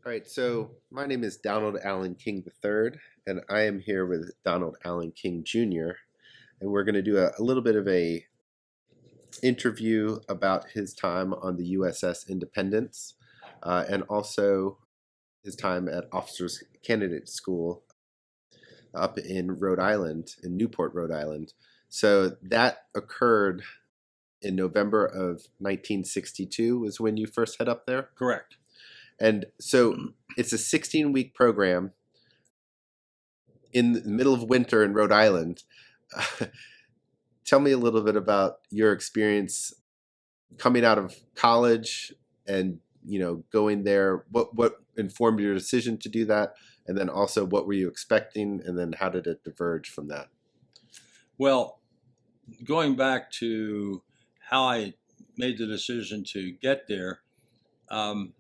All right, so my name is Donald Allen King III, and I am here with Donald Allen King Jr., and we're going to do a little bit of a interview about his time on the USS Independence, and also his time at Officers Candidate School up in Rhode Island, in Newport, Rhode Island. So that occurred in November of 1962 was when you first head up there? Correct. And so it's a 16-week program in the middle of winter in Rhode Island. Tell me a little bit about your experience coming out of college and going there. What informed your decision to do that, and then also what were you expecting, and then how did it diverge from that? Well, going back to how I made the decision to get there, um,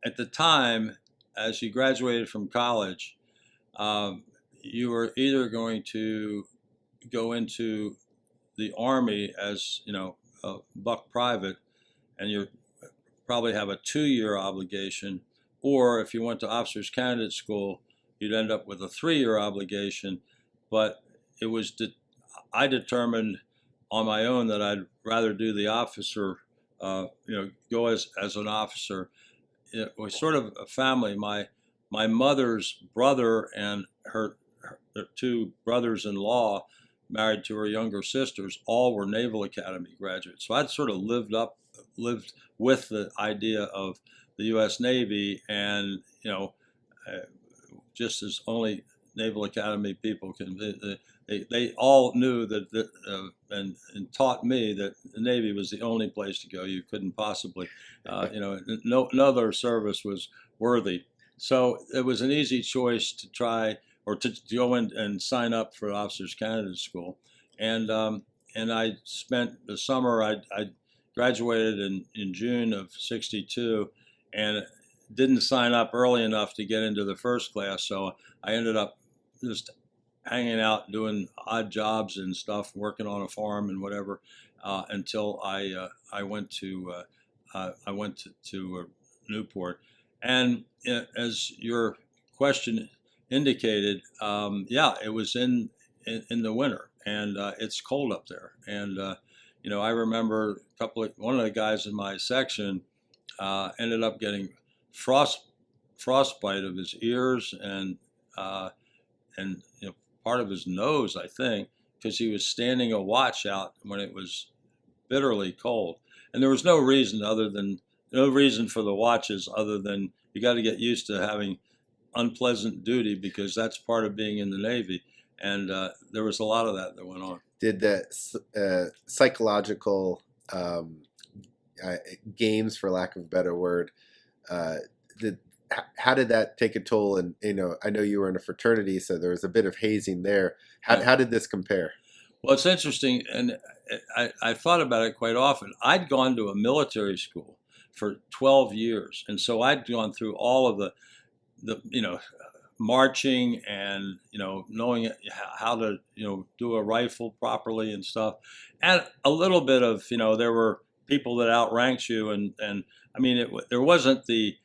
at the time, as you graduated from college, you were either going to go into the Army as, a buck private, and you probably have a 2-year obligation, or if you went to Officers Candidate School, you'd end up with a 3-year obligation. But it was I determined on my own that I'd rather do the officer, go as an officer. It was sort of a family. My mother's brother and her 2 brothers-in-law, married to her younger sisters, all were Naval Academy graduates. So I'd sort of lived with the idea of the U.S. Navy, and just as only Naval Academy people can. They all knew and taught me that the Navy was the only place to go. You couldn't possibly, no other service was worthy. So it was an easy choice to try, or to go in and sign up for Officers Candidate School. And I spent the summer. I graduated in June of '62, and didn't sign up early enough to get into the first class. So I ended up just hanging out, doing odd jobs and stuff, working on a farm and whatever, until I went to Newport. And as your question indicated, yeah, it was in the winter, and it's cold up there. And I remember one of the guys in my section ended up getting frostbite of his ears and part of his nose, I think, because he was standing a watch out when it was bitterly cold. And there was no reason for the watches other than you got to get used to having unpleasant duty, because that's part of being in the Navy. And there was a lot of that went on. Did the psychological games, for lack of a better word, how did that take a toll? And I know you were in a fraternity, so there was a bit of hazing there. How did this compare? Well, it's interesting, and I thought about it quite often. I'd gone to a military school for 12 years, and so I'd gone through all of the marching and knowing how to do a rifle properly and stuff, and a little bit of there were people that outranked you, and I mean there wasn't the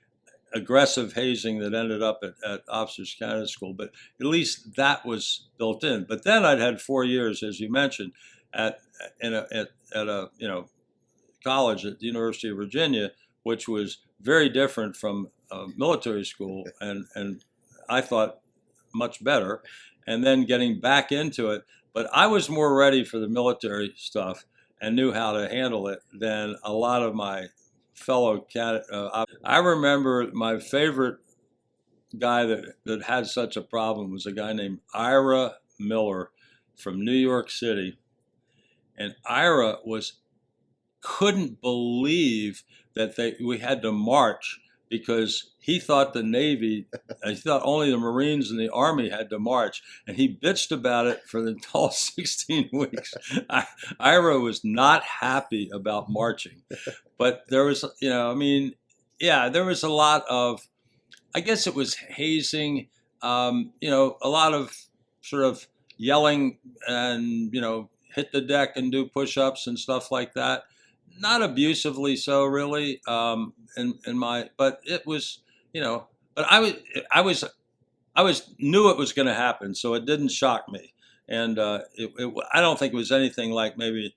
aggressive hazing that ended up at Officers Candidate School, but at least that was built in. But then I'd had 4 years, as you mentioned, at a college at the University of Virginia, which was very different from military school, and I thought much better. And then getting back into it, but I was more ready for the military stuff and knew how to handle it than a lot of my fellow I remember my favorite guy that had such a problem was a guy named Ira Miller from New York City. And Ira couldn't believe that we had to march, because he thought he thought only the Marines and the Army had to march, and he bitched about it for the whole 16 weeks. Ira was not happy about marching, but there was, there was a lot of, I guess it was hazing, a lot of sort of yelling and, hit the deck and do push-ups and stuff like that. Not abusively so, really, but it was, you know, but I was I was knew it was going to happen, so it didn't shock me. And I don't think it was anything like maybe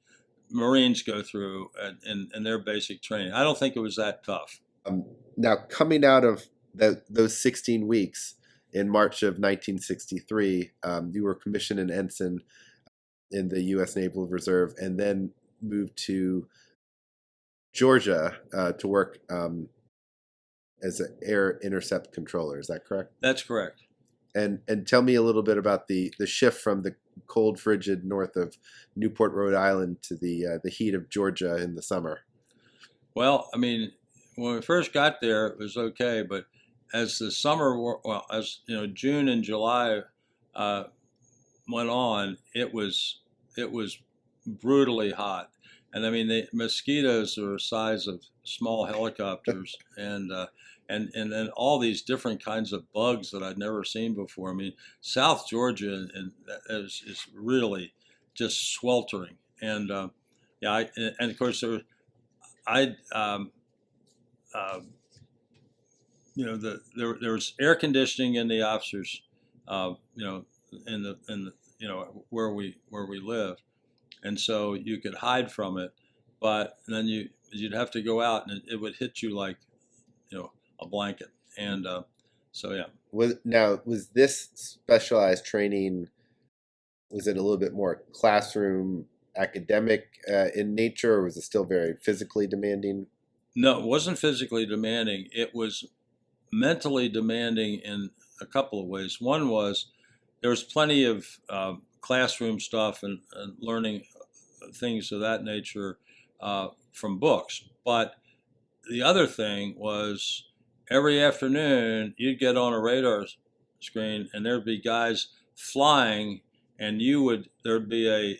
Marines go through in their basic training. I don't think it was that tough. Um, Now, coming out of those 16 weeks in March of 1963, you were commissioned an ensign in the U.S. Naval Reserve, and then moved to Georgia to work as an air intercept controller. Is that correct? That's correct. And tell me a little bit about the shift from the cold, frigid north of Newport, Rhode Island, to the heat of Georgia in the summer. Well, I mean, when we first got there, it was okay, but as the summer, well, as you know, June and July uh, went on, it was brutally hot, and I mean the mosquitoes are the size of small helicopters, and then all these different kinds of bugs that I'd never seen before. I mean, South Georgia and is really just sweltering, and yeah, and of course I uh, there was air conditioning in the officers, in the where we lived, and so you could hide from it, but then you'd have to go out and it would hit you like a blanket, and so yeah. Was this specialized training, was it a little bit more classroom academic in nature, or was it still very physically demanding? No, it wasn't physically demanding. It was mentally demanding in a couple of ways. One was there was plenty of classroom stuff and learning things of that nature from books. But the other thing was every afternoon you'd get on a radar screen and there'd be guys flying, and there'd be a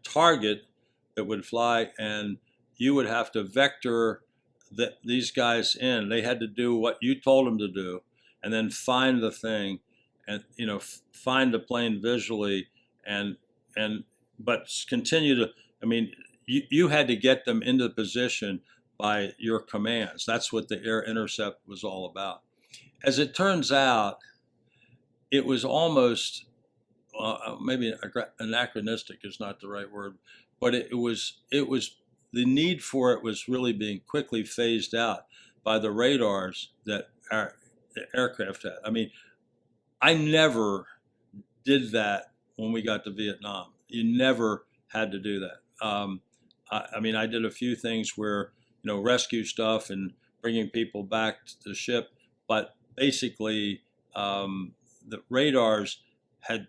target that would fly, and you would have to vector these guys in. They had to do what you told them to do, and then find the thing, and find the plane visually, and and but continue to. I mean, you had to get them into position by your commands. That's what the air intercept was all about. As it turns out, it was almost maybe anachronistic is not the right word, but it was the need for it was really being quickly phased out by the radars that the aircraft had. I mean, I never did that when we got to Vietnam. You never had to do that. I mean, I did a few things where rescue stuff and bringing people back to the ship, but basically the radars had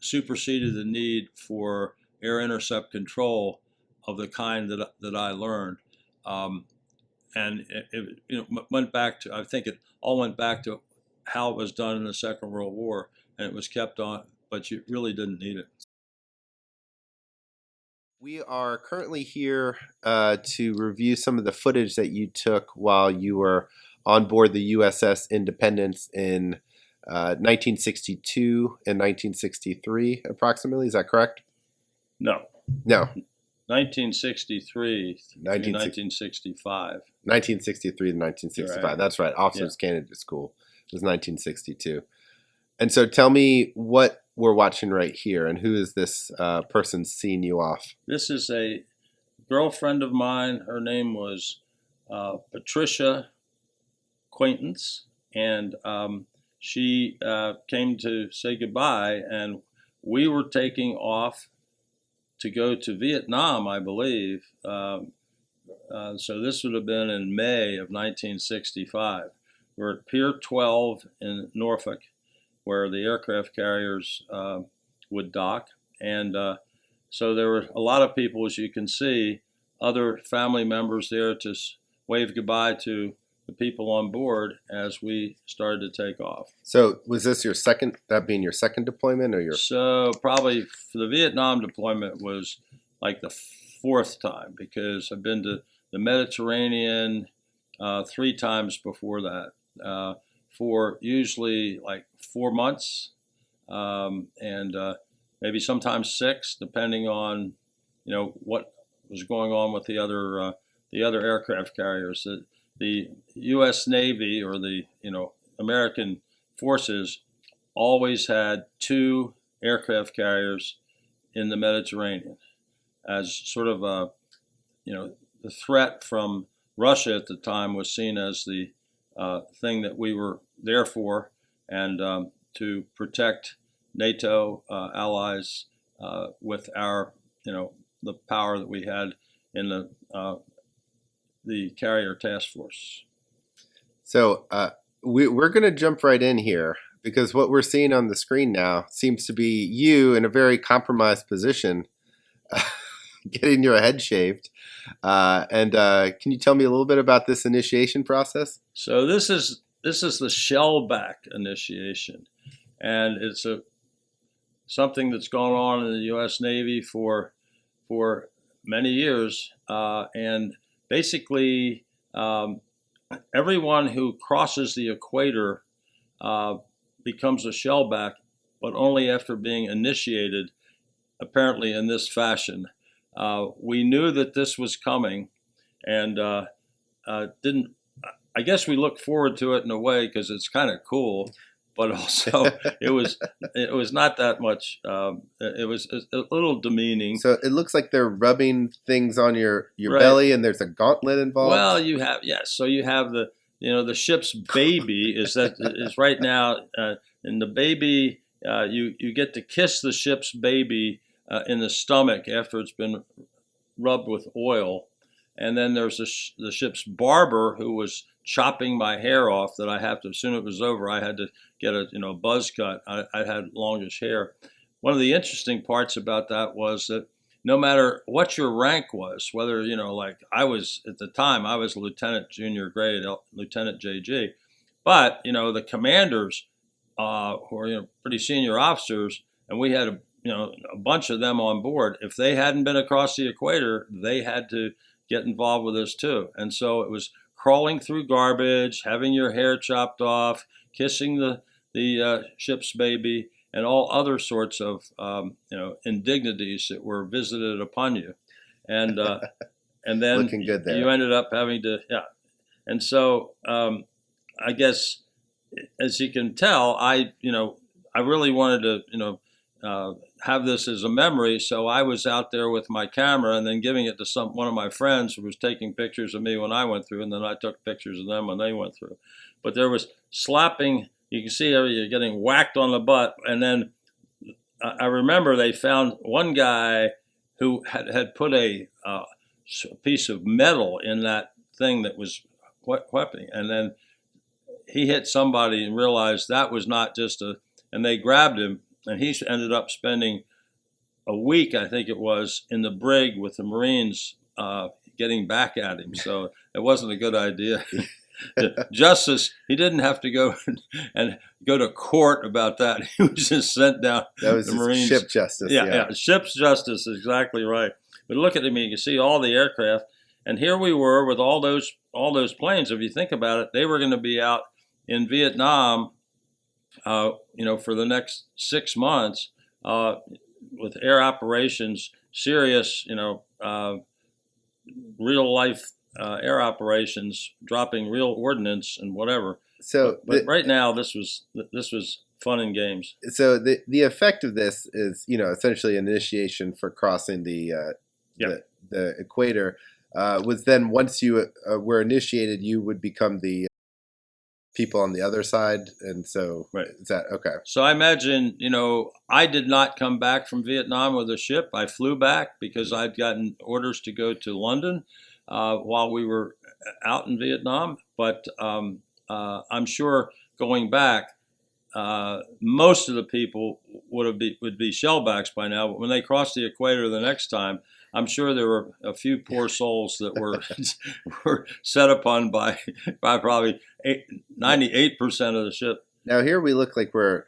superseded the need for air intercept control of the kind that I learned, and it went back to, I think it all went back to how it was done in the Second World War, and it was kept on, but you really didn't need it. We are currently here to review some of the footage that you took while you were on board the USS Independence in 1962 and 1963, approximately. Is that correct? No, No, 1963 through 1965. 1963 to 1965. Right. That's right. Yeah. Officers Candidate School was 1962. And so tell me what we're watching right here, and who is this person seeing you off? This is a girlfriend of mine. Her name was Patricia Quaintance, and she came to say goodbye, and we were taking off to go to Vietnam, I believe. So this would have been in May of 1965. We're at Pier 12 in Norfolk, where the aircraft carriers would dock. And so there were a lot of people, as you can see, other family members there to wave goodbye to the people on board as we started to take off. So was this that being your second deployment, or your? So probably for the Vietnam deployment was like the fourth time, because I've been to the Mediterranean 3 times before that, for usually like 4 months, and maybe sometimes 6, depending on what was going on with the other aircraft carriers. the U.S. Navy, or the American forces, always had two aircraft carriers in the Mediterranean as sort of a, the threat from Russia at the time was seen as the thing that we were there for, and to protect NATO allies with our, the power that we had in the carrier task force. So we're going to jump right in here, because what we're seeing on the screen now seems to be you in a very compromised position, getting your head shaved. And can you tell me a little bit about this initiation process? So this is the shellback initiation, and it's something that's gone on in the U.S. Navy for many years, and basically everyone who crosses the equator becomes a shellback, but only after being initiated, apparently in this fashion. We knew that this was coming, and didn't. I guess we look forward to it in a way because it's kind of cool, but also it was not that much. It was a little demeaning. So it looks like they're rubbing things on your Right. belly, and there's a gauntlet involved. Well, you have, yes. So you have the ship's baby is right now, and the baby, you get to kiss the ship's baby in the stomach after it's been rubbed with oil, and then there's the ship's barber who was chopping my hair off. That I have to, as soon as it was over, I had to get a buzz cut. I had longish hair. One of the interesting parts about that was that no matter what your rank was, whether, like I was at the time, I was Lieutenant Junior grade, Lieutenant JG, but, the commanders who were, pretty senior officers, and we had a bunch of them on board. If they hadn't been across the equator, they had to get involved with this too. And so it was crawling through garbage, having your hair chopped off, kissing the ship's baby, and all other sorts of indignities that were visited upon you, and then Looking good there. you ended up having to, and so I guess, as you can tell, I really wanted to have this as a memory, so I was out there with my camera and then giving it to one of my friends who was taking pictures of me when I went through, and then I took pictures of them when they went through. But there was slapping. You can see you're getting whacked on the butt. And then I remember they found one guy who had put a piece of metal in that thing that was weaponing. And then he hit somebody and realized that was not just and they grabbed him, and he ended up spending a week, I think it was, in the brig with the Marines getting back at him. So it wasn't a good idea. Justice, he didn't have to go and go to court about that. He was just sent down. That was the Marines. ship justice. Yeah, ship's justice, exactly right. But look at me, you can see all the aircraft, and here we were with all those planes. If you think about it, they were going to be out in Vietnam, for the next 6 months with air operations, serious, real life air operations, dropping real ordnance and whatever. So, but right now, this was fun and games. So the effect of this is, essentially an initiation for crossing the equator. Was then, once you were initiated, you would become the people on the other side, and so right. Is that okay? So I imagine, I did not come back from Vietnam with a ship. I flew back because I'd gotten orders to go to London while we were out in Vietnam. But I'm sure going back, most of the people would be shellbacks by now. But when they crossed the equator the next time, I'm sure there were a few poor souls that were set upon by probably 98% of the ship. Now here we look like we're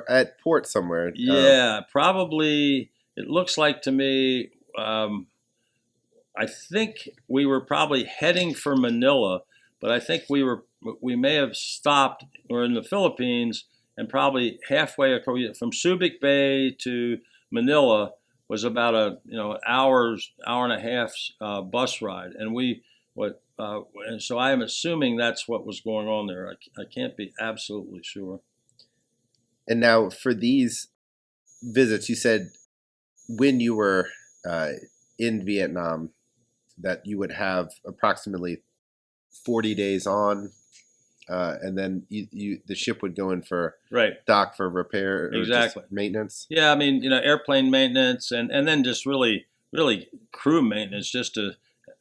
at port somewhere. Yeah, probably. It looks like to me. I think we were probably heading for Manila, but I think we may have stopped. We're in the Philippines, and probably halfway across from Subic Bay to Manila was about an hour and a half bus ride, and we and so I am assuming that's what was going on there. I can't be absolutely sure. And now for these visits, you said when you were in Vietnam that you would have approximately 40 days on, and then the ship would go in for dock for repair or Exactly. just maintenance. Yeah, I mean, airplane maintenance and then just really crew maintenance just to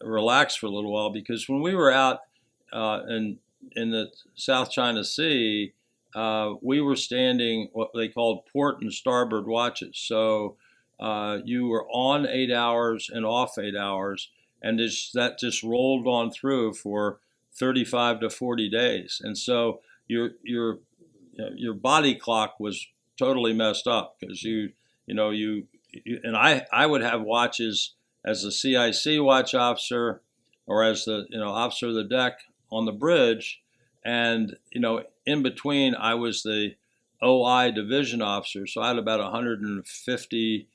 relax for a little while, because when we were out in the South China Sea, we were standing what they called port and starboard watches. So you were on 8 hours and off 8 hours, and that just rolled on through for 35 to 40 days. And so your body clock was totally messed up, because you and I would have watches as a CIC watch officer or as the officer of the deck on the bridge, and in between I was the OI division officer, so I had about 150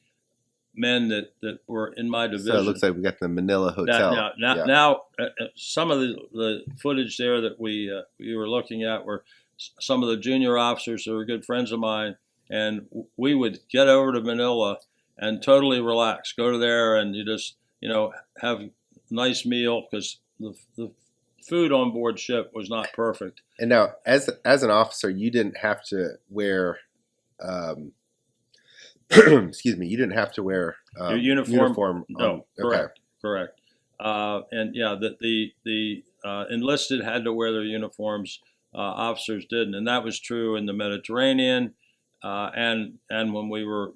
men that were in my division. So it looks like we got the Manila Hotel. Now, some of the footage there that we were looking at were some of the junior officers that were good friends of mine, and we would get over to Manila and totally relax, go to there, and you just have a nice meal, because the food on board ship was not perfect. And now, as an officer, you didn't have to wear excuse me, you didn't have to wear your uniform. No, correct. And yeah, the enlisted had to wear their uniforms. Officers didn't, and that was true in the Mediterranean, and when we were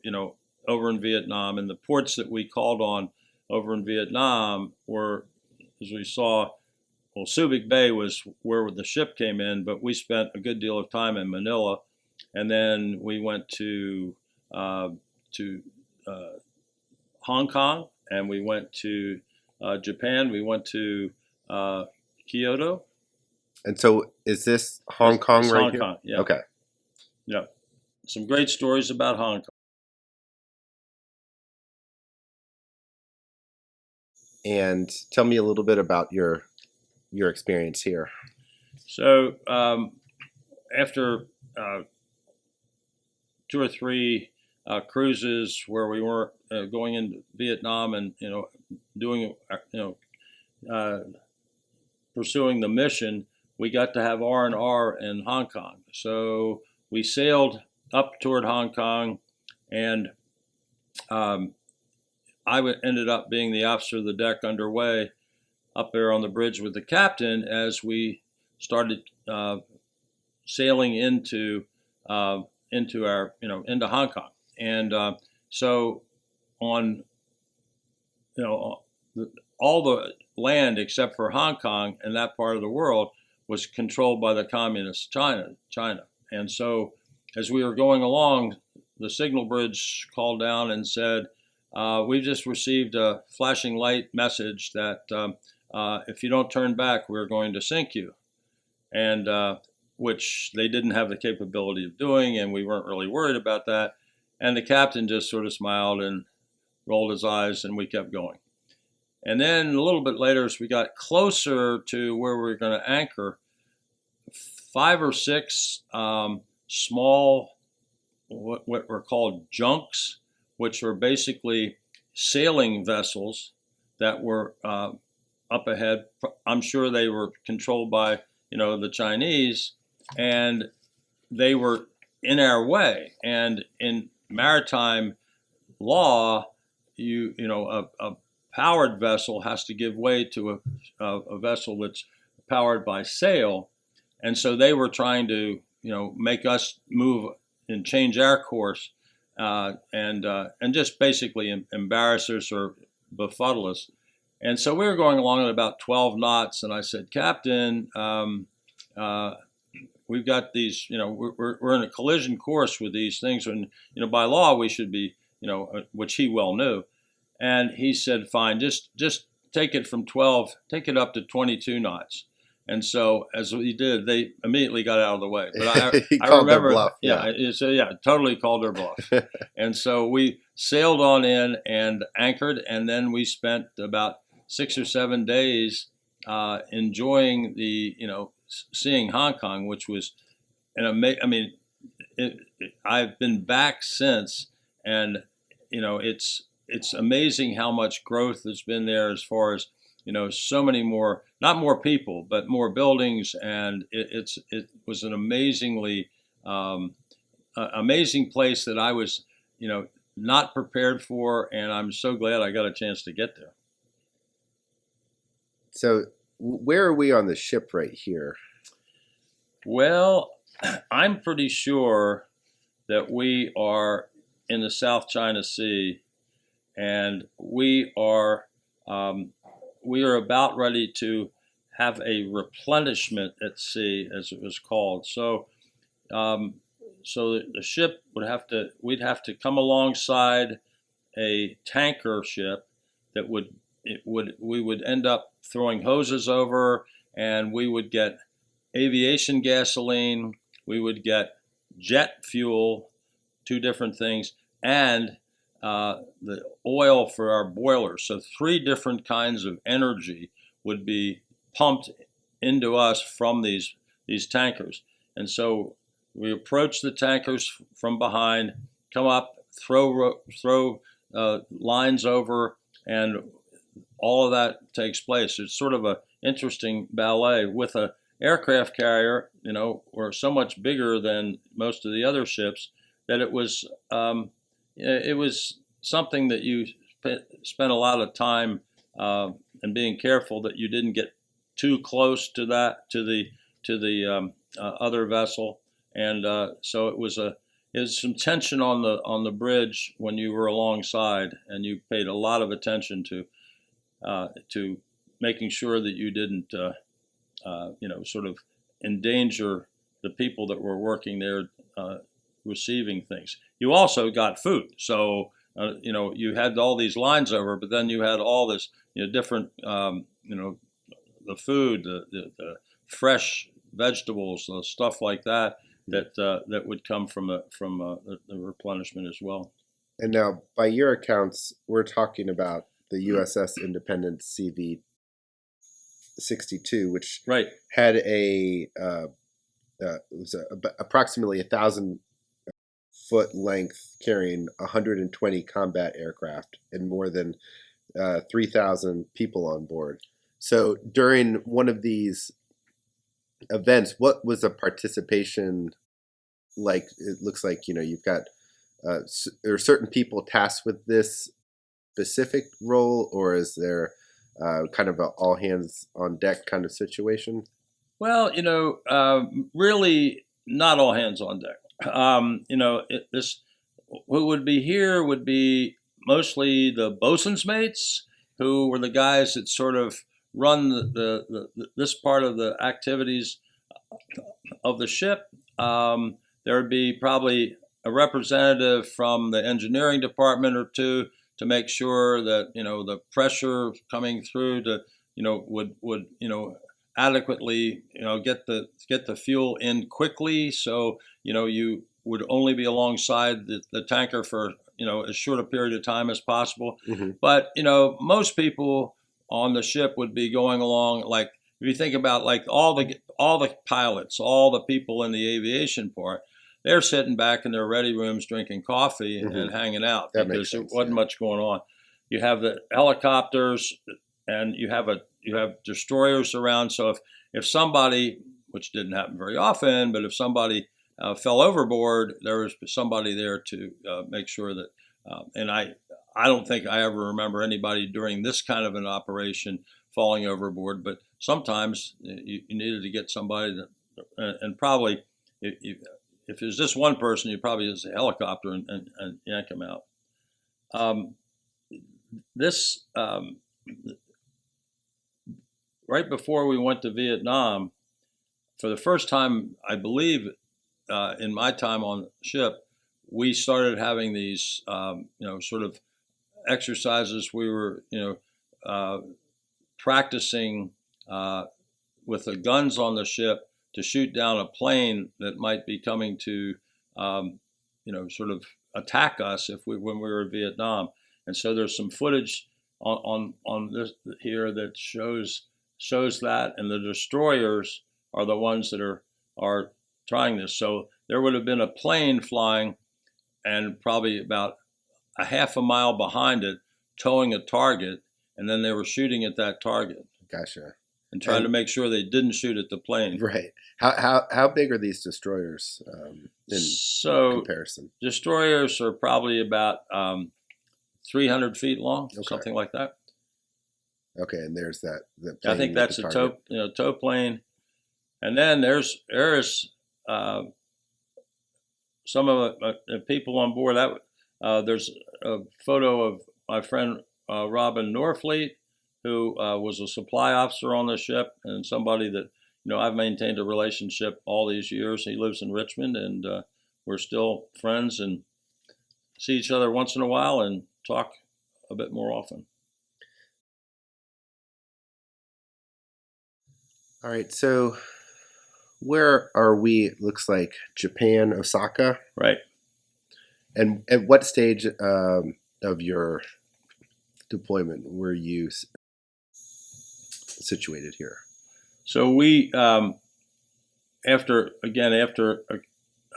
over in Vietnam. And the ports that we called on over in Vietnam were, as we saw, well, Subic Bay was where the ship came in, but we spent a good deal of time in Manila, and then we went to Hong Kong, and we went to Japan. We went to Kyoto. And so, is this Hong Kong right Hong here? Kong, yeah. Okay. Yeah. Some great stories about Hong Kong. And tell me a little bit about your experience here. So after 2 or 3 cruises where we weren't going into Vietnam and doing pursuing the mission, we got to have R&R in Hong Kong. So we sailed up toward Hong Kong, and I ended up being the officer of the deck underway up there on the bridge with the captain as we started sailing into our into Hong Kong. And so on all the land except for Hong Kong and that part of the world was controlled by the communist China. And so as we were going along, the signal bridge called down and said, we've just received a flashing light message that if you don't turn back, we're going to sink you. And which they didn't have the capability of doing, and we weren't really worried about that. And the captain just sort of smiled and rolled his eyes, and we kept going. And then a little bit later, as we got closer to where we were going to anchor, 5 or 6 small, what were called junks, which were basically sailing vessels that were up ahead. I'm sure they were controlled by the Chinese, and they were in our way. And in maritime law, a powered vessel has to give way to a vessel that's powered by sail, and so they were trying to make us move and change our course, and just basically embarrass us or befuddle us. And so we were going along at about 12 knots, and I said, Captain, we've got these, we're in a collision course with these things, and by law we should be, which he well knew. And he said, fine, just take it from 12, take it up to 22 knots. And so as we did, they immediately got out of the way. But I remember, their bluff. Totally called their bluff. And so we sailed on in and anchored, and then we spent about 6 or 7 days enjoying seeing Hong Kong, which was an amazing. I mean, I've been back since, and it's amazing how much growth has been there as far as so many more, not more people, but more buildings, and it was an amazing place that I was not prepared for, and I'm so glad I got a chance to get there. So, where are we on the ship right here? Well, I'm pretty sure that we are in the South China Sea, and we are about ready to have a replenishment at sea, as it was called. Um, so the ship we'd have to come alongside a tanker ship that we would end up throwing hoses over, and we would get aviation gasoline, we would get jet fuel, two different things, and the oil for our boilers. So three different kinds of energy would be pumped into us from these tankers. And so we approach the tankers from behind, come up, throw lines over, and all of that takes place. It's sort of a interesting ballet with a aircraft carrier. We're so much bigger than most of the other ships that it was something that you spent a lot of time and being careful that you didn't get too close to the other vessel, and so it was some tension on the bridge when you were alongside, and you paid a lot of attention to making sure that you didn't sort of endanger the people that were working there receiving things. You also got food, so you had all these lines over, but then you had all this different the food, the fresh vegetables, stuff like that that would come from the replenishment as well. And now, by your accounts, we're talking about the USS Independence CV-62, which Right. had approximately 1,000-foot length, carrying 120 combat aircraft and more than 3,000 people on board. So during one of these events, what was the participation like? It looks like you've got there are certain people tasked with this specific role, or is there kind of an all hands on deck kind of situation? Well, really not all hands on deck. Who would be here would be mostly the bosun's mates, who were the guys that sort of run this part of the activities of the ship. There would be probably a representative from the engineering department or two to make sure that the pressure coming through to would adequately get the fuel in quickly, so you would only be alongside the tanker for as short a period of time as possible. Mm-hmm. But most people on the ship would be going along, like if you think about like all the pilots, all the people in the aviation part, they're sitting back in their ready rooms drinking coffee Mm-hmm. and hanging out That because makes sense, there wasn't much going on. You have the helicopters, and you have destroyers around. So if somebody, which didn't happen very often, but if somebody fell overboard, there was somebody there to make sure that. And I don't think I ever remember anybody during this kind of an operation falling overboard. But sometimes you needed to get somebody and probably if there's just one person, you probably use a helicopter and yank them out. This right before we went to Vietnam, for the first time, I believe, in my time on the ship, we started having these, sort of exercises. We were, practicing with the guns on the ship to shoot down a plane that might be coming to, sort of attack us when we were in Vietnam. And so there's some footage on this here that shows shows that, and the destroyers are the ones that are trying this. So there would have been a plane flying, and probably about a half a mile behind it, towing a target, and then they were shooting at that target. Gotcha. And trying to make sure they didn't shoot at the plane. Right. How big are these destroyers in comparison? Destroyers are probably about 300 feet long, something like that. Okay, and there's the plane. I think that's a tow plane, and then there is some of the people on board. There's a photo of my friend Robin Norfleet, who was a supply officer on the ship, and somebody that I've maintained a relationship all these years. He lives in Richmond, and we're still friends and see each other once in a while and talk a bit more often. All right, so where are we? It looks like Japan, Osaka. Right. And at what stage of your deployment were you situated here? So we, after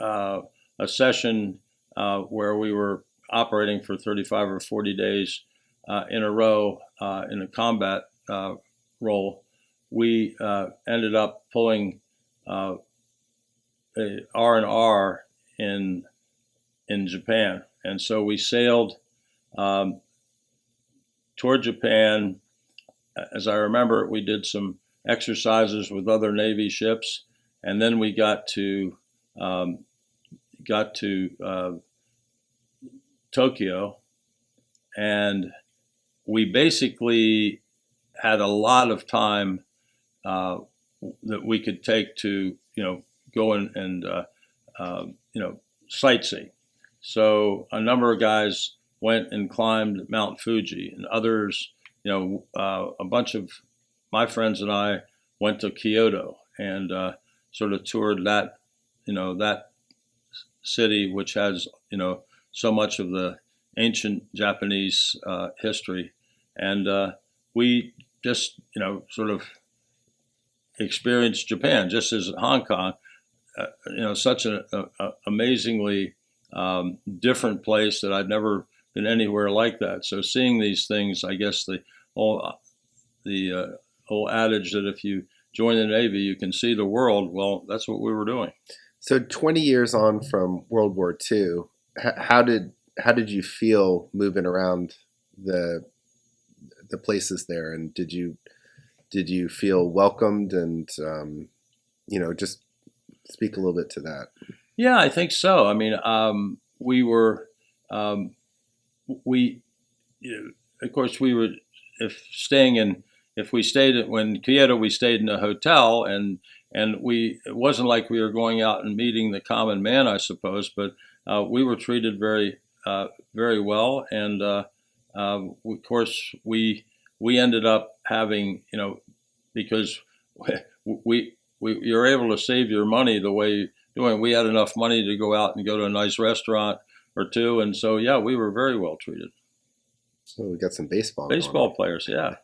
a session where we were operating for 35 or 40 days in a row in a combat role, we ended up pulling a R&R in Japan, and so we sailed toward Japan. As I remember, we did some exercises with other Navy ships, and then we got to Tokyo, and we basically had a lot of time that we could take to go and sightsee. So a number of guys went and climbed Mount Fuji, and others, a bunch of my friends and I went to Kyoto and sort of toured that city, which has so much of the ancient Japanese history, and we just sort of experienced Japan just as Hong Kong. Such an amazingly different place that I'd never been anywhere like that. So seeing these things, I guess the whole adage that if you join the Navy, you can see the world. Well, that's what we were doing. So 20 years on from World War II, how did you feel moving around the places there, and did you feel welcomed, and just speak a little bit to that? Yeah, I think so. I mean, we were of course we were if we stayed when Kyoto, we stayed in a hotel, and it wasn't like we were going out and meeting the common man, I suppose, but we were treated very very well, and of course we ended up having because you're able to save your money the way you're doing. We had enough money to go out and go to a nice restaurant or two, and so yeah, we were very well treated. So we got some baseball players, yeah.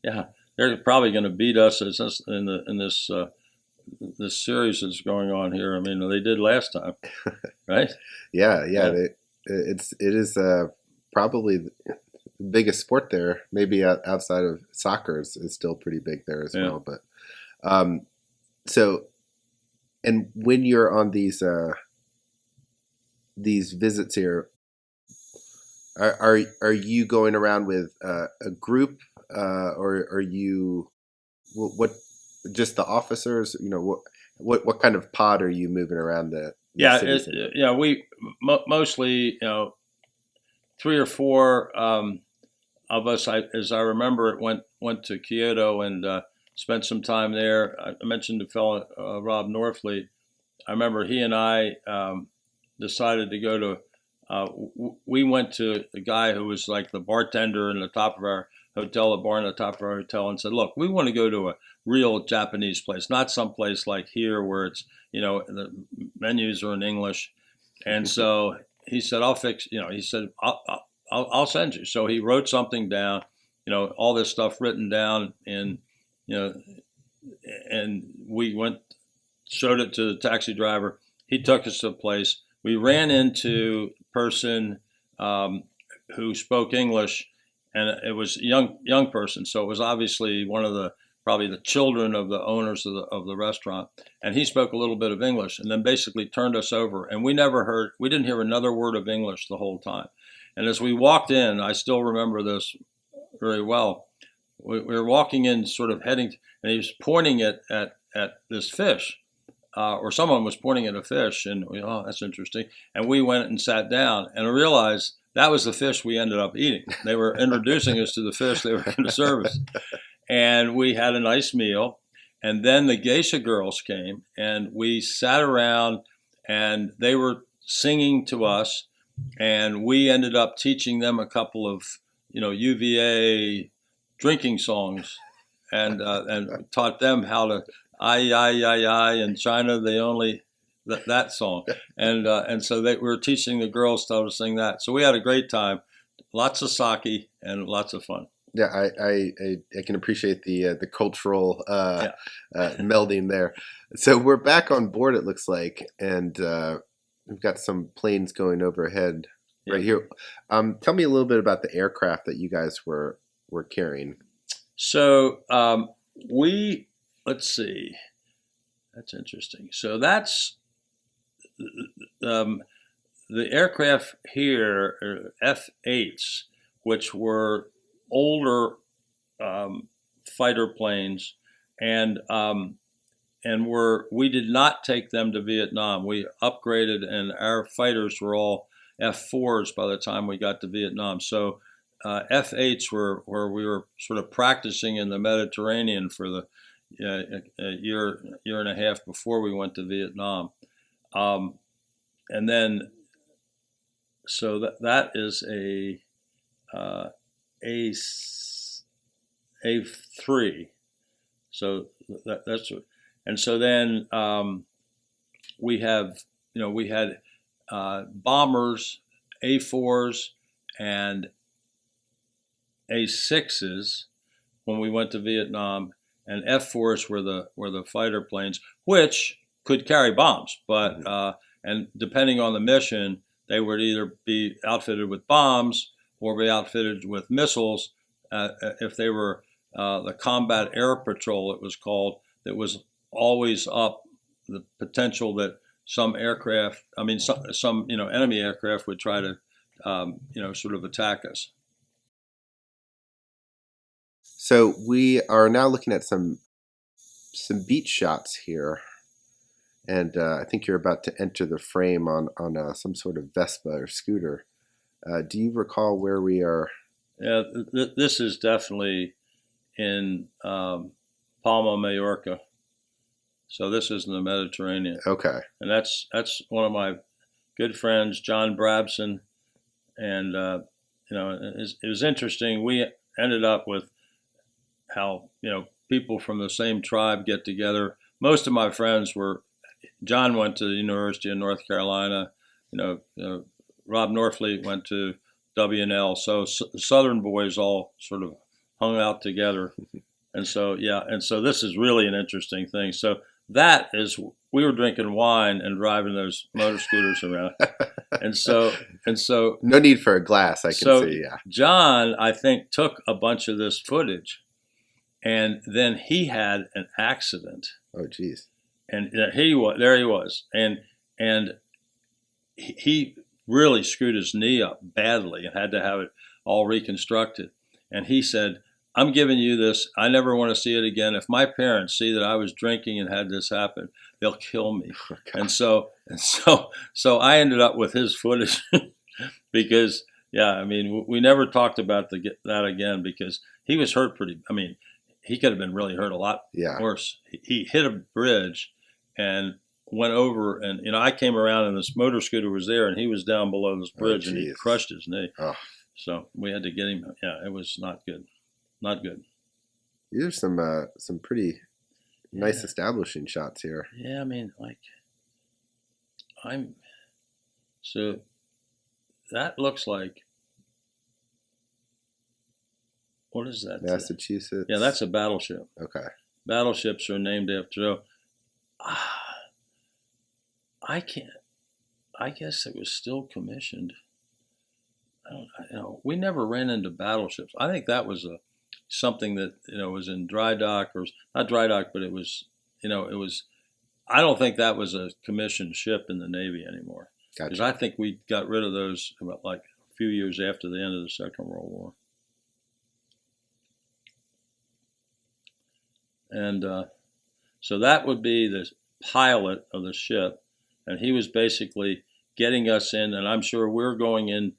Yeah, they're probably going to beat us in this series that's going on here. I mean, they did last time, right? Yeah. It is probably the biggest sport there. Maybe outside of soccer is still pretty big there as well. But so, and when you're on these visits here, are you going around with a group? Or are you what? Just the officers? What kind of pod are you moving around the cities? We mostly 3 or 4 of us. As I remember, it went to Kyoto and spent some time there. I mentioned the fellow Rob Norfleet. I remember he and I decided to go to. We went to the guy who was like the bartender in the top of our hotel, a bar in the top of our hotel, and said, "Look, we want to go to a real Japanese place, not someplace like here where it's the menus are in English." And so he said, "I'll fix." He said, "I'll send you." So he wrote something down, all this stuff written down in, you know, and we went, showed it to the taxi driver. He took us to a place. We ran into a person who spoke English, and it was a young person. So it was obviously one of the probably the children of the owners of the restaurant, and he spoke a little bit of English, and then basically turned us over. And we didn't hear another word of English the whole time. And as we walked in, I still remember this very well. We were walking in, sort of heading, and he was pointing at this fish, or someone was pointing at a fish, and we, oh, that's interesting. And we went and sat down, and I realized that was the fish we ended up eating. They were introducing us to the fish they were going to serve us, and we had a nice meal. And then the geisha girls came, and we sat around, and they were singing to us, and we ended up teaching them a couple of, UVA drinking songs, and taught them how to I in China they only that song, and so we were teaching the girls how to sing that. So we had a great time, lots of sake and lots of fun. Yeah, I can appreciate the cultural Yeah. melding there. So we're back on board, it looks like, and we've got some planes going overhead right here. Tell me a little bit about the aircraft that you guys were carrying. So let's see, that's interesting. So that's the aircraft here are F-8s, which were older fighter planes, and we did not take them to Vietnam. We upgraded, and our fighters were all F-4s by the time we got to Vietnam. So F-8s were where we were sort of practicing in the Mediterranean for the a year and a half before we went to Vietnam, and then so that is a A3. So that's what, and so then we had bombers, A4s, and A6s when we went to Vietnam, and F4s were the fighter planes, which could carry bombs, but and depending on the mission, they would either be outfitted with bombs or be outfitted with missiles. If they were the combat air patrol, it was called, that was always up the potential that some aircraft, some enemy aircraft would try to sort of attack us. So we are now looking at some beach shots here, and I think you're about to enter the frame on some sort of Vespa or scooter. Do you recall where we are? Yeah, this is definitely in Palma, Mallorca. So this is in the Mediterranean. Okay. And that's one of my good friends, John Brabson, and it was interesting. We ended up with how people from the same tribe get together. Most of my friends were. John went to the University of North Carolina. Rob Norfleet went to W&L. So Southern boys all sort of hung out together. And so this is really an interesting thing. So that is, we were drinking wine and driving those motor scooters around. And so no need for a glass, I can see. Yeah. John, I think, took a bunch of this footage, and then he had an accident. Oh, geez. And there he was, and he really screwed his knee up badly and had to have it all reconstructed. And he said, "I'm giving you this. I never want to see it again. If my parents see that I was drinking and had this happen, they'll kill me." Okay. And so I ended up with his footage because, we never talked about that again, because he was hurt pretty. He could have been really hurt a lot worse. He hit a bridge and went over, and I came around, and this motor scooter was there, and he was down below this bridge, and he crushed his knee. Oh. So we had to get him. Yeah, it was not good. Not good. These are some pretty nice establishing shots here. Yeah, so that looks like what is that? Massachusetts. Yeah, that's a battleship. Okay. Battleships are named after. So, I can't. I guess it was still commissioned. I don't. We never ran into battleships. I think that was something that was in dry dock, or not dry dock, but it was. It was. I don't think that was a commissioned ship in the Navy anymore, because Gotcha. I think we got rid of those about like a few years after the end of the Second World War. And so that would be the pilot of the ship, and he was basically getting us in, and I'm sure we're going in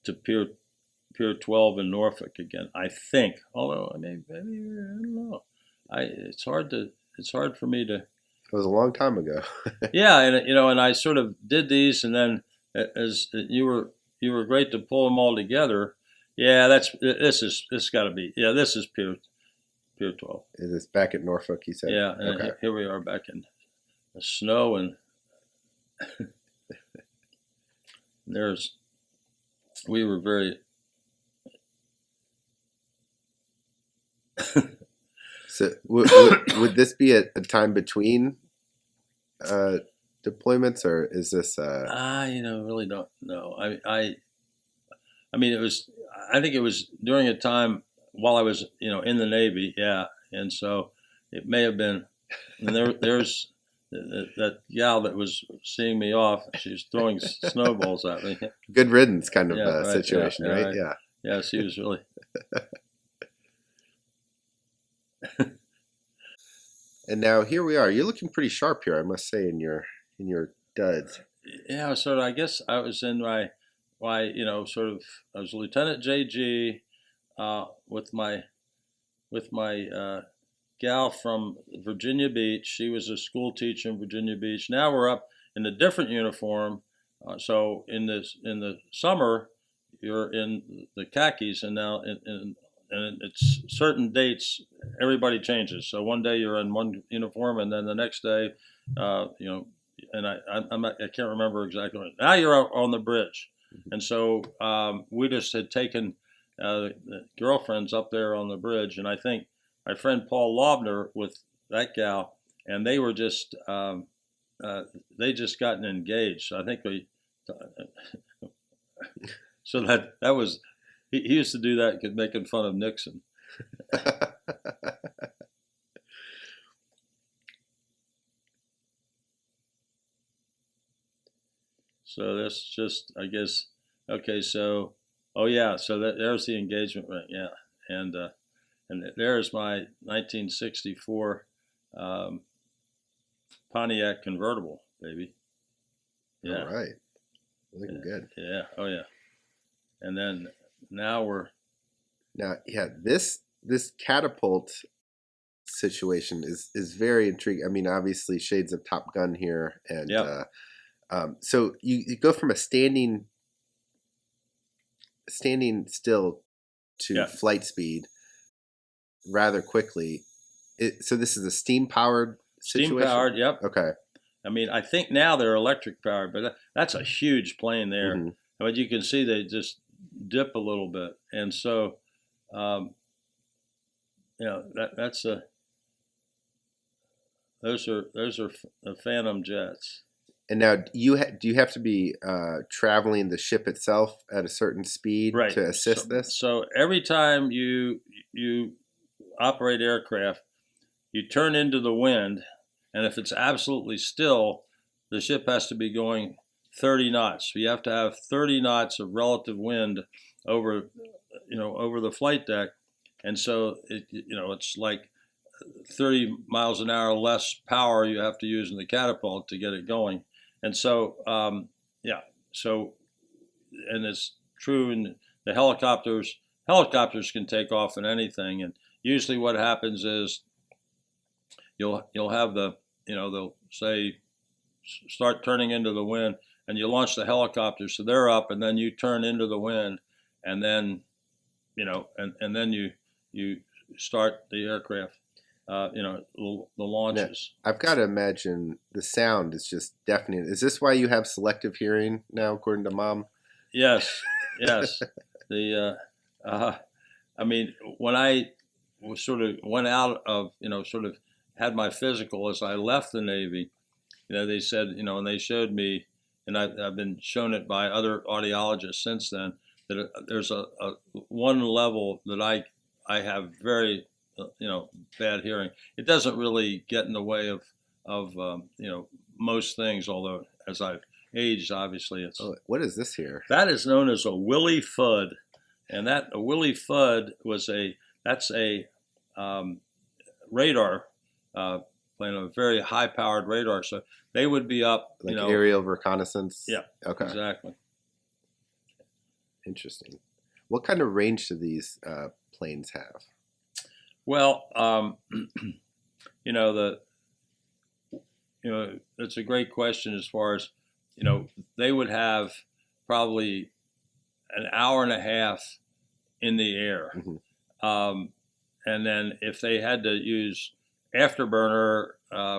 to Pier 12 in Norfolk again. I think, although maybe I don't know. It's hard for me to. It was a long time ago. Yeah, and I sort of did these, and then as you were great to pull them all together. Yeah, this got to be. Yeah, this is Pier 12. Is this back at Norfolk, you said? Yeah, and Okay. here we are back in the snow, and we were very. So would this be a time between deployments, or is this? Really don't know. I mean, it was. I think it was during a time while I was, in the Navy. Yeah, and so it may have been. And there's that gal that was seeing me off. She's throwing snowballs at me. Good riddance kind of Right, situation, yeah, right? right. Yeah. Yeah, she was really. And now here we are. You're looking pretty sharp here, I must say, in your duds. Yeah, sort of. I guess I was in my, sort of. I was Lieutenant JG, with my gal from Virginia Beach. She was a school teacher in Virginia Beach. Now we're up in a different uniform. So in the summer, you're in the khakis, and now and it's certain dates. Everybody changes. So one day you're in one uniform, and then the next day, and I can't remember exactly. Now you're out on the bridge, and so we just had taken the girlfriends up there on the bridge, and I think my friend Paul Lobner with that gal, and they were just they just gotten engaged. So I think so that was he used to do that, making fun of Nixon. So that's just, I guess, okay. So, oh yeah, so there's the engagement ring, yeah, and there's my 1964 Pontiac convertible, baby. Yeah. All right, looking good. Yeah. Oh yeah. And then now this catapult situation is very intriguing. I mean, obviously shades of Top Gun here, and yeah. So you go from a standing still to flight speed rather quickly. So this is a steam powered situation. Steam powered, yep. Okay. I mean, I think now they're electric powered, but that's a huge plane there. Mm-hmm. But you can see they just dip a little bit, and so that's a those are Phantom jets. And now, do you have to be traveling the ship itself at a certain speed to assist this? So every time you operate aircraft, you turn into the wind, and if it's absolutely still, the ship has to be going 30 knots. So you have to have 30 knots of relative wind over the flight deck, and so it's like 30 miles an hour less power you have to use in the catapult to get it going. And so, and it's true in the helicopters. Helicopters can take off in anything, and usually what happens is you'll have they'll say start turning into the wind, and you launch the helicopter, so they're up, and then you turn into the wind, and then and then you start the aircraft. The launches. Now, I've got to imagine the sound is just deafening. Is this why you have selective hearing now, according to Mom? Yes. The I mean, when I was sort of went out of, sort of had my physical as I left the Navy, they said, and they showed me, and I've been shown it by other audiologists since then, that there's a one level that I have very, bad hearing. It doesn't really get in the way of most things, although as I've aged, obviously it's. Oh, what is this here? That is known as a Willie Fud, and a Willie Fud that's a radar plane, a very high-powered radar. So they would be up, like aerial reconnaissance. Yeah. Okay. Exactly. Interesting. What kind of range do these planes have? Well, it's a great question as far as, they would have probably an hour and a half in the air. Mm-hmm. And then if they had to use afterburner,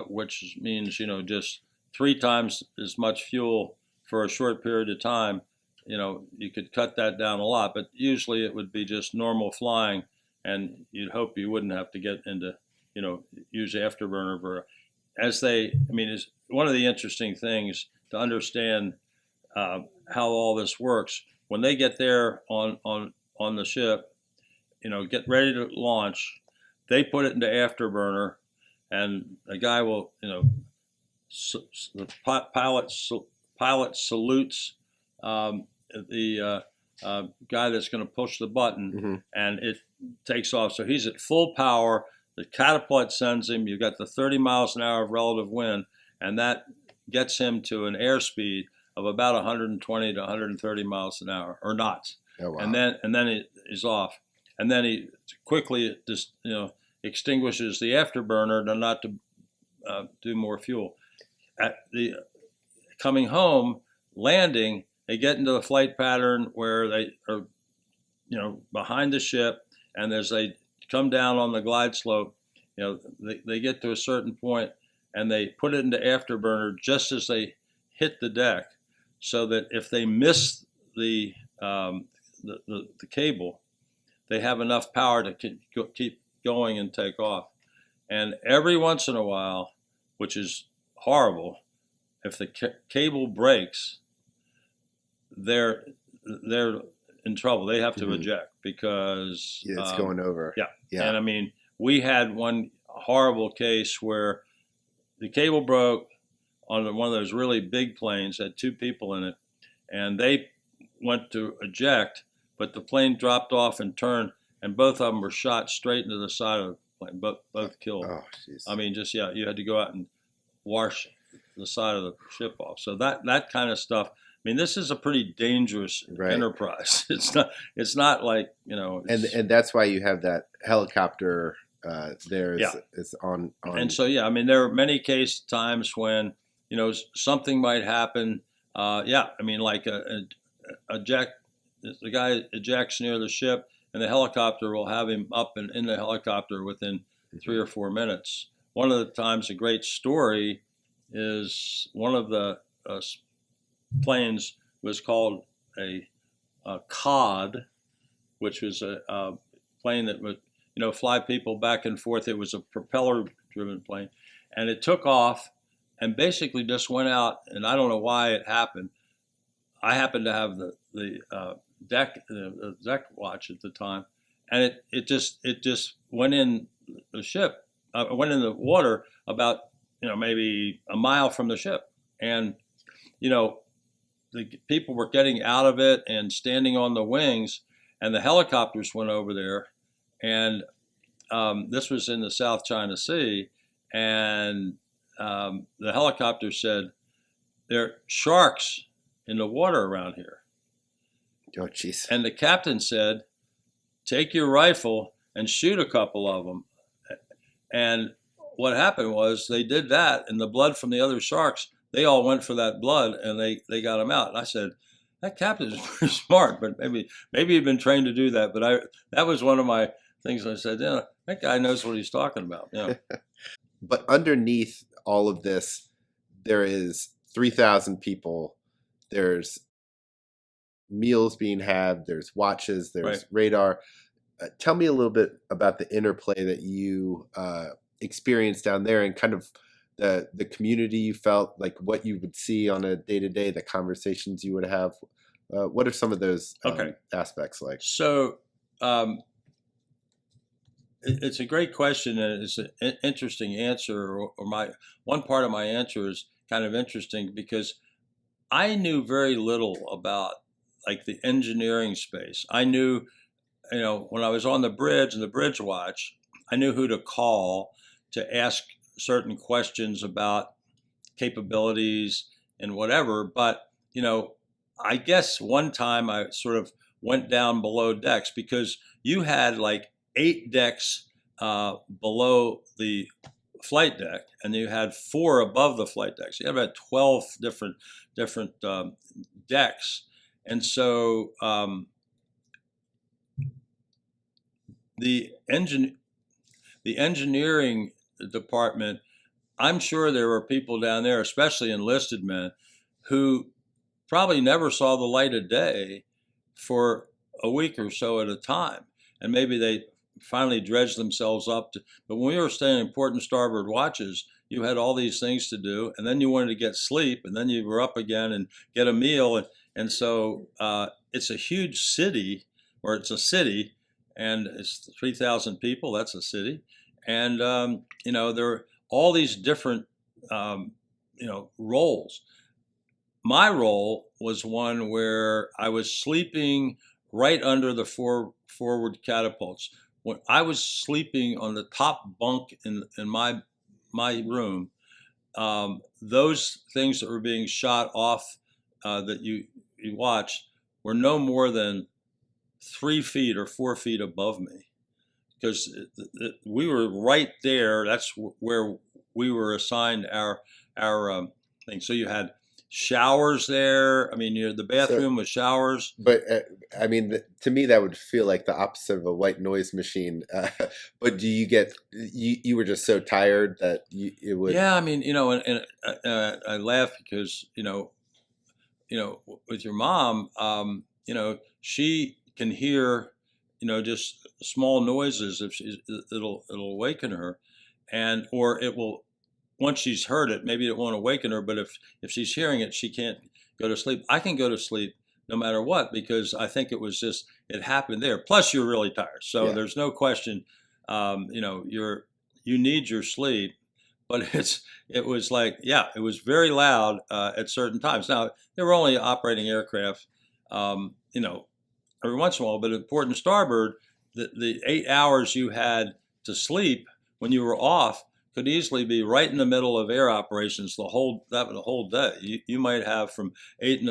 which means, just 3 times as much fuel for a short period of time, you could cut that down a lot. But usually it would be just normal flying, and you'd hope you wouldn't have to get into, use afterburner is one of the interesting things to understand how all this works. When they get there on the ship, get ready to launch, they put it into afterburner, and a guy will, the pilot salutes the guy that's going to push the button, Mm-hmm. and it takes off. So he's at full power. The catapult sends him. You've got the 30 miles an hour of relative wind, and that gets him to an airspeed of about 120 to 130 miles an hour, or knots. Oh, wow. And then he's off, and then he quickly just extinguishes the afterburner not to do more fuel. At the coming home, landing, they get into the flight pattern where they are, behind the ship, and as they come down on the glide slope, they get to a certain point, and they put it into afterburner just as they hit the deck, so that if they miss the cable, they have enough power to keep going and take off. And every once in a while, which is horrible, if the cable breaks, they're in trouble. They have to Mm-hmm. eject because it's going over. Yeah. Yeah. And we had one horrible case where the cable broke on one of those really big planes, had 2 people in it, and they went to eject, but the plane dropped off and turned, and both of them were shot straight into the side of the plane, both killed. Oh, jeez. You had to go out and wash the side of the ship off. So that kind of stuff. This is a pretty dangerous enterprise. It's not like, And that's why you have that helicopter there is on. And so, there are many times when, something might happen. Like the guy ejects near the ship, and the helicopter will have him up and in the helicopter within 3 or 4 minutes. One of the times, a great story is one of the planes was called a COD, which was a plane that would, fly people back and forth. It was a propeller-driven plane, and it took off and basically just went out. And I don't know why it happened. I happened to have the deck watch at the time, and it just went in the ship, went in the water about maybe a mile from the ship, and the people were getting out of it and standing on the wings, and the helicopters went over there, and this was in the South China Sea, and the helicopter said, "There are sharks in the water around here." Oh, jeez. And the captain said, "Take your rifle and shoot a couple of them." And what happened was they did that, and the blood from the other sharks, they all went for that blood, and they got him out. And I said, that captain is pretty smart, but maybe he'd been trained to do that. But that was one of my things. I said, that guy knows what he's talking about. But underneath all of this, there is 3,000 people. There's meals being had. There's watches. There's radar. tell me a little bit about the interplay that you experienced down there, and kind of the community you felt, like what you would see on a day to day, the conversations you would have. What are some of those Okay. aspects like? So um, it's a great question, and it's an interesting answer. Or my one part of my answer is kind of interesting because I knew very little about like the engineering space. I knew, when I was on the bridge and the bridge watch, I knew who to call to ask certain questions about capabilities and whatever. But, I guess one time I sort of went down below decks because you had like 8 decks below the flight deck, and you had 4 above the flight decks. You had about 12 different decks, and so the engine the engineering department. I'm sure there were people down there, especially enlisted men, who probably never saw the light of day for a week or so at a time. And maybe they finally dredged themselves up to, but when we were staying in port and starboard watches, you had all these things to do, and then you wanted to get sleep, and then you were up again and get a meal. And so it's a huge city, or it's a city, and it's 3,000 people. That's a city. And, there are all these different, roles. My role was one where I was sleeping right under the forward catapults. When I was sleeping on the top bunk in my room, those things that were being shot off that you watched were no more than 3 feet or 4 feet above me, because we were right there. That's where we were assigned our thing. So you had showers there. I mean, the So, bathroom with showers. but I mean, to me, that would feel like the opposite of a white noise machine. But do you get you were just so tired that it would? Yeah, I mean, I laugh because with your mom, she can hear, just small noises. If it'll awaken her, and or it will, once she's heard it, maybe it won't awaken her. But if she's hearing it, she can't go to sleep. I can go to sleep no matter what, because I think it happened there. Plus, you're really tired, so Yeah. there's no question. You need your sleep, but it was like, yeah, it was very loud at certain times. Now they were only operating aircraft, every once in a while, but at port and starboard, the 8 hours you had to sleep when you were off could easily be right in the middle of air operations the whole day. You might have from 8 in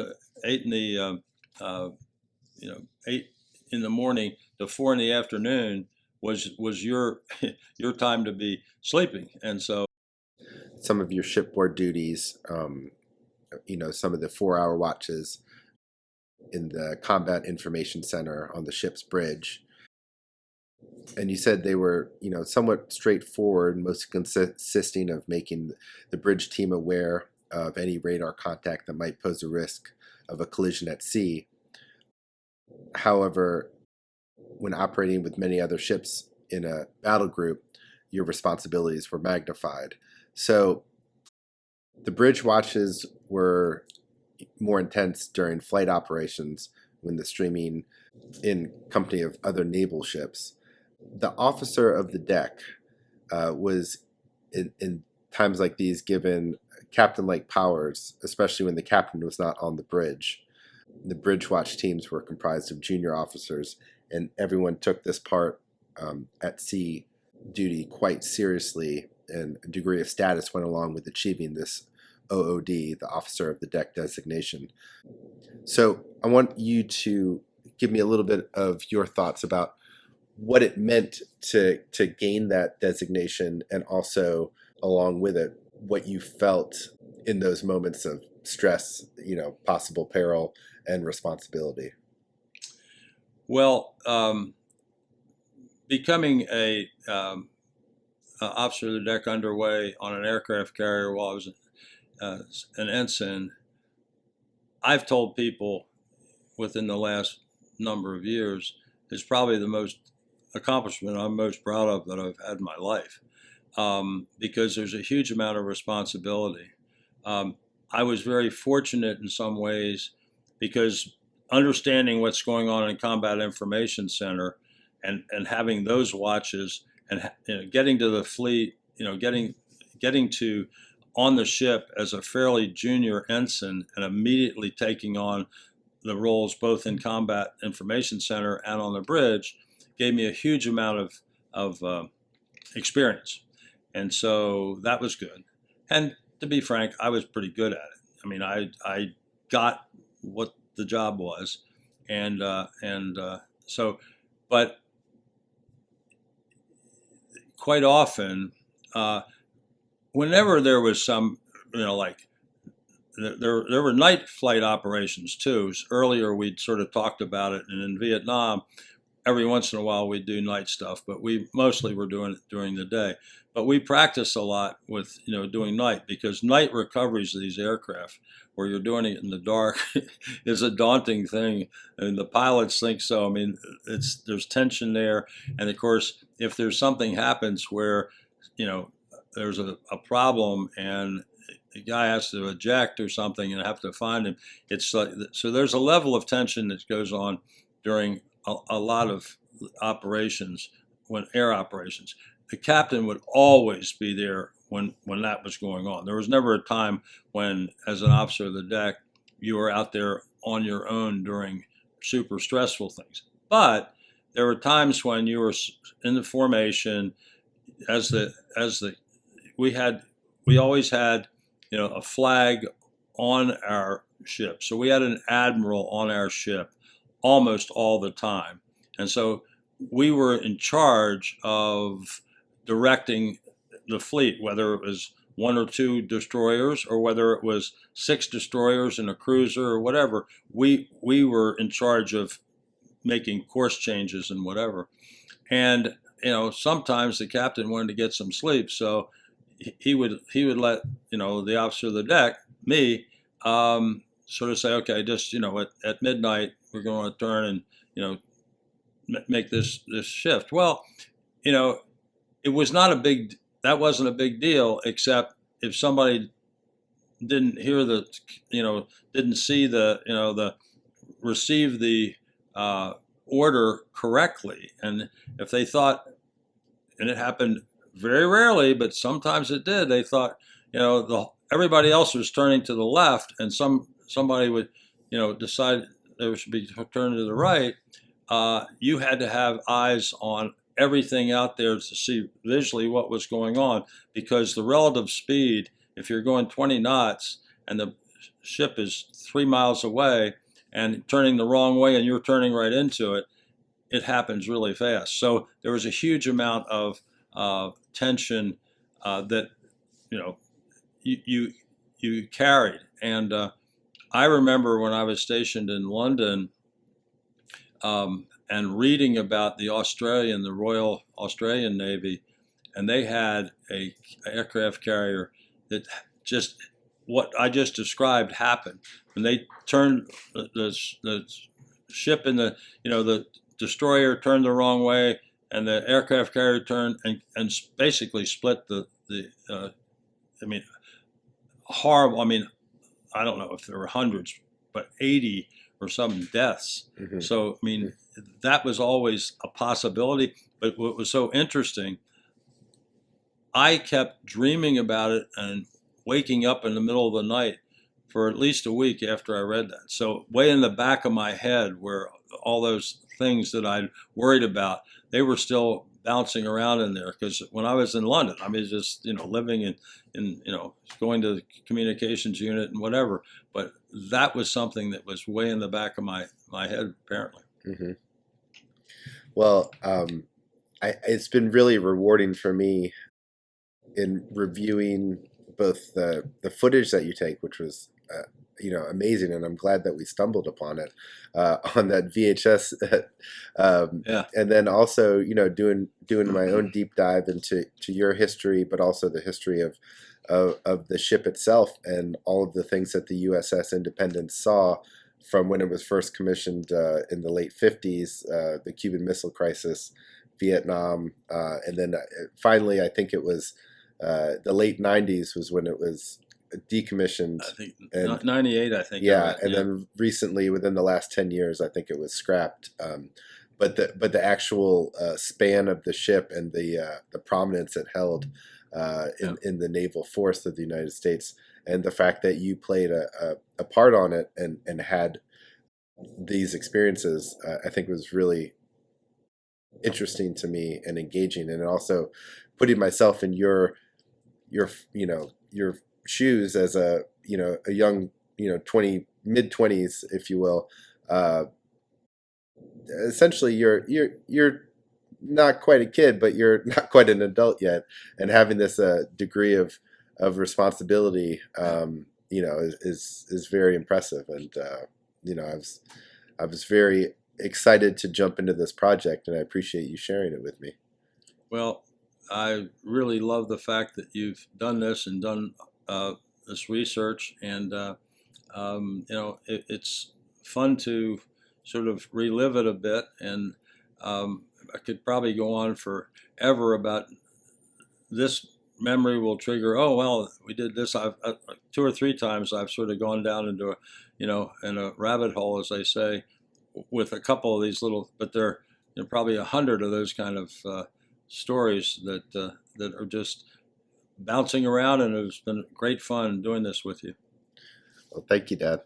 the morning to 4 in the afternoon was your your time to be sleeping. And so Some of your shipboard duties, some of the 4 hour watches in the Combat Information Center on the ship's bridge. And you said they were, somewhat straightforward, mostly consisting of making the bridge team aware of any radar contact that might pose a risk of a collision at sea. However, when operating with many other ships in a battle group, your responsibilities were magnified. So the bridge watches were more intense during flight operations when the streaming in company of other naval ships. The officer of the deck was in times like these given captain-like powers, especially when the captain was not on the bridge. The bridge watch teams were comprised of junior officers, and everyone took this part at sea duty quite seriously, and a degree of status went along with achieving this OOD, the officer of the deck designation. So I want you to give me a little bit of your thoughts about what it meant to gain that designation, and also along with it what you felt in those moments of stress, possible peril and responsibility. Well, becoming a officer of the deck underway on an aircraft carrier while I was an ensign, I've told people within the last number of years, is probably the most accomplishment I'm most proud of that I've had in my life, because there's a huge amount of responsibility. Um, I was very fortunate in some ways because understanding what's going on in Combat Information Center and having those watches and getting to the fleet, getting to on the ship as a fairly junior ensign and immediately taking on the roles both in Combat Information Center and on the bridge gave me a huge amount of experience, and so that was good. And to be frank, I was pretty good at it. I mean, I got what the job was, and so, but quite often, uh, whenever there was some, like there were night flight operations too. Earlier, we'd sort of talked about it, and in Vietnam, every once in a while we'd do night stuff, but we mostly were doing it during the day. But we practiced a lot with doing night, because night recoveries of these aircraft, where you're doing it in the dark, is a daunting thing, and the pilots think so. I mean, there's tension there, and of course, if there's something happens where there's a problem and the guy has to eject or something and have to find him, it's so there's a level of tension that goes on during a lot of operations, when air operations. The captain would always be there when that was going on. There was never a time when, as an officer of the deck, you were out there on your own during super stressful things. But there were times when you were in the formation, as the we always had a flag on our ship. So we had an admiral on our ship almost all the time. And so we were in charge of directing the fleet, whether it was one or two destroyers or whether it was 6 destroyers and a cruiser or whatever. We were in charge of making course changes and whatever. And sometimes the captain wanted to get some sleep, so he would let the officer of the deck, me, sort of say, okay, just at midnight we're going to turn and make this shift. Well, it was not a big that wasn't a big deal, except if somebody didn't hear didn't see the receive the order correctly, and if they thought, and it happened very rarely, but sometimes it did, they thought everybody else was turning to the left, and somebody would decide they should be turning to the right. You had to have eyes on everything out there to see visually what was going on, because the relative speed, if you're going 20 knots and the ship is 3 miles away and turning the wrong way and you're turning right into it, it happens really fast. So there was a huge amount of tension that you carried. And I remember when I was stationed in London, and reading about the Royal Australian Navy, and they had a aircraft carrier that just what I just described happened. When they turned the ship in the destroyer turned the wrong way, and the aircraft carrier turned and basically split I mean, horrible. I mean, I don't know if there were hundreds, but 80 or some deaths. Mm-hmm. So, I mean, that was always a possibility. But what was so interesting, I kept dreaming about it and waking up in the middle of the night for at least a week after I read that. So way in the back of my head were all those things that I'd worried about, they were still bouncing around in there. Because when I was in London, I mean, just living in going to the communications unit and whatever. But that was something that was way in the back of my head, apparently. Mm-hmm. Well, it's been really rewarding for me in reviewing both the footage that you take, which was amazing, and I'm glad that we stumbled upon it on that VHS, Yeah. And then also doing my own deep dive into your history, but also the history of the ship itself and all of the things that the USS Independence saw from when it was first commissioned in the late 50s, the Cuban Missile Crisis, Vietnam, and then finally, I think it was the late '90s was when it was decommissioned, I think and 98. I think I yeah, read. and Yeah. then recently, within the last 10 years, I think it was scrapped. But the actual span of the ship and the prominence it held Yeah. in the naval force of the United States, and the fact that you played a part on it and had these experiences, I think was really interesting to me and engaging, and also putting myself in your shoes as a young 20 mid 20s, if you will. uh, Essentially you're not quite a kid, but you're not quite an adult yet, and having this degree of responsibility, Yeah. is very impressive. And I was very excited to jump into this project, and I appreciate you sharing it with me. Well, I really love the fact that you've done this and done this research, and it's fun to sort of relive it a bit. And I could probably go on forever about this. Memory will trigger. Oh well, we did this. I've 2 or 3 times I've sort of gone down into in a rabbit hole, as they say, with a couple of these little. But there are probably 100 of those kind of stories that are just bouncing around, and it's been great fun doing this with you. Well, thank you, Dad.